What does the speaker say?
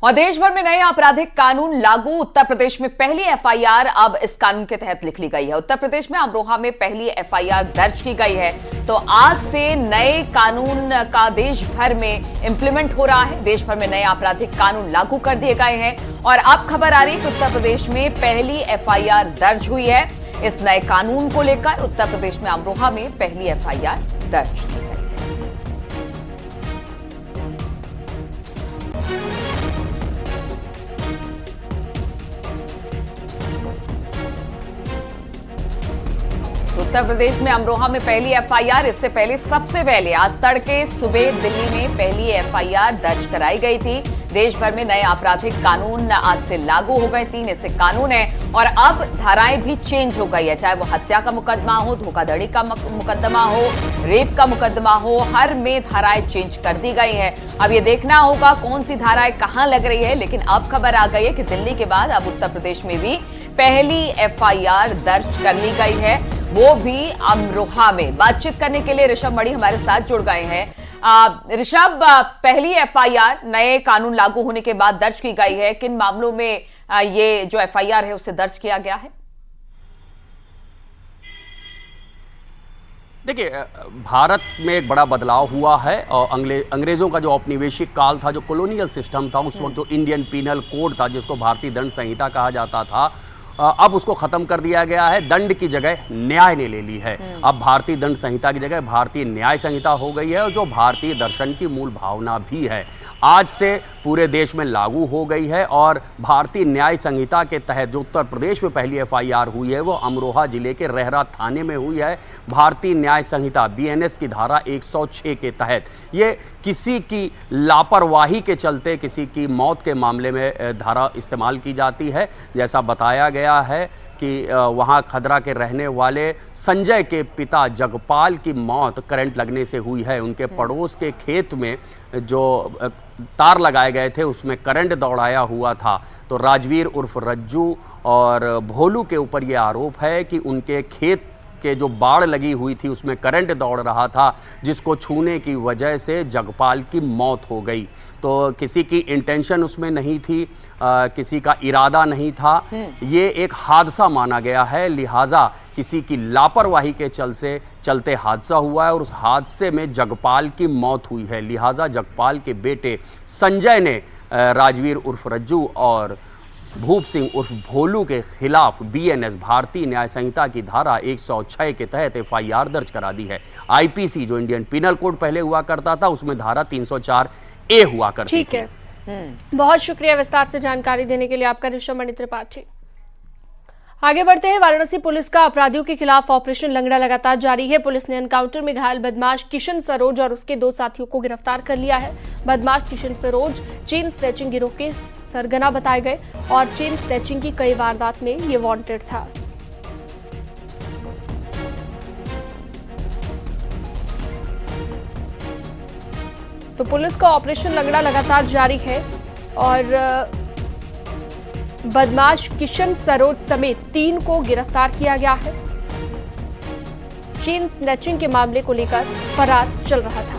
और देश भर में नए आपराधिक कानून लागू। उत्तर प्रदेश में पहली एफआईआर अब इस कानून के तहत लिख ली गई है। उत्तर प्रदेश में अमरोहा में पहली एफआईआर दर्ज की गई है। तो आज से नए कानून का देश भर में इंप्लीमेंट हो रहा है। देश भर में नए आपराधिक कानून लागू कर दिए गए हैं और अब खबर आ रही है कि उत्तर प्रदेश में पहली एफआईआर दर्ज हुई है। इस नए कानून को लेकर उत्तर प्रदेश में अमरोहा में पहली एफआईआर दर्ज की गई। उत्तर प्रदेश में अमरोहा में पहली एफआईआर। इससे पहले सबसे पहले आज तड़के सुबह दिल्ली में पहली एफआईआर दर्ज कराई गई थी। देश भर में नए आपराधिक कानून आज से लागू हो गए। 3 ऐसे कानून हैं और अब धाराएं भी चेंज हो गई है। चाहे वो हत्या का मुकदमा हो, धोखाधड़ी का मुकदमा हो, रेप का मुकदमा हो, हर में धाराएं चेंज कर दी गई है। अब ये देखना होगा कौन सी धाराएं कहां लग रही है। लेकिन अब खबर आ गई है कि दिल्ली के बाद अब उत्तर प्रदेश में भी पहली एफआईआर दर्ज कर ली गई है, वो भी अमरोहा में। बातचीत करने के लिए ऋषभ मणि हमारे साथ जुड़ गए हैं। ऋषभ, पहली एफआईआर नए कानून लागू होने के बाद दर्ज की गई है। किन मामलों में ये जो एफआईआर है उसे दर्ज किया गया है? देखिए, भारत में एक बड़ा बदलाव हुआ है और अंग्रेजों का जो औपनिवेशिक काल था, जो कॉलोनियल सिस्टम था, उस वक्त जो इंडियन पीनल कोड था, जिसको भारतीय दंड संहिता कहा जाता था, अब उसको खत्म कर दिया गया है। दंड की जगह न्याय ने ले ली है। अब भारतीय दंड संहिता की जगह भारतीय न्याय संहिता हो गई है और जो भारतीय दर्शन की मूल भावना भी है, आज से पूरे देश में लागू हो गई है। और भारतीय न्याय संहिता के तहत जो उत्तर प्रदेश में पहली एफआईआर हुई है वो अमरोहा जिले के रहरा थाने में हुई है। भारतीय न्याय संहिता बीएनएस की धारा 106 के तहत ये किसी की लापरवाही के चलते किसी की मौत के मामले में धारा इस्तेमाल की जाती है। जैसा बताया गया है कि वहाँ खदरा के रहने वाले संजय के पिता जगपाल की मौत करंट लगने से हुई है। उनके पड़ोस के खेत में जो तार लगाए गए थे उसमें करंट दौड़ाया हुआ था। तो राजवीर उर्फ रज्जू और भोलू के ऊपर ये आरोप है कि उनके खेत के जो बाड़ लगी हुई थी उसमें करंट दौड़ रहा था, जिसको छूने की वजह से जगपाल की मौत हो गई। तो किसी की इंटेंशन उसमें नहीं थी, किसी का इरादा नहीं था, ये एक हादसा माना गया है। लिहाजा किसी की लापरवाही के चलते हादसा हुआ है और उस हादसे में जगपाल की मौत हुई है। लिहाजा जगपाल के बेटे संजय ने राजवीर उर्फ रज्जू और भूप सिंह उर्फ भोलू के खिलाफ बीएनएस भारतीय न्याय संहिता की धारा 106 के तहत एफआईआर दर्ज करा दी है। आईपीसी जो इंडियन पिनल कोड पहले हुआ करता था उसमें धारा 304 ए हुआ करती थी। ठीक है, बहुत शुक्रिया विस्तार से जानकारी देने के लिए आपका ऋषभ मणि त्रिपाठी। आगे बढ़ते हैं। वाराणसी पुलिस का अपराधियों के खिलाफ ऑपरेशन लंगड़ा लगातार जारी है। पुलिस ने एनकाउंटर में घायल बदमाश किशन सरोज और उसके 2 साथियों को गिरफ्तार कर लिया है। बदमाश किशन सरोज चेन स्नैचिंग गिरोह के सरगना बताए गए और चेन स्नैचिंग की कई वारदात में ये वांटेड था। तो पुलिस का ऑपरेशन लंगड़ा लगातार जारी है और बदमाश किशन सरोज समेत 3 को गिरफ्तार किया गया है। चेन स्नैचिंग के मामले को लेकर फरार चल रहा था।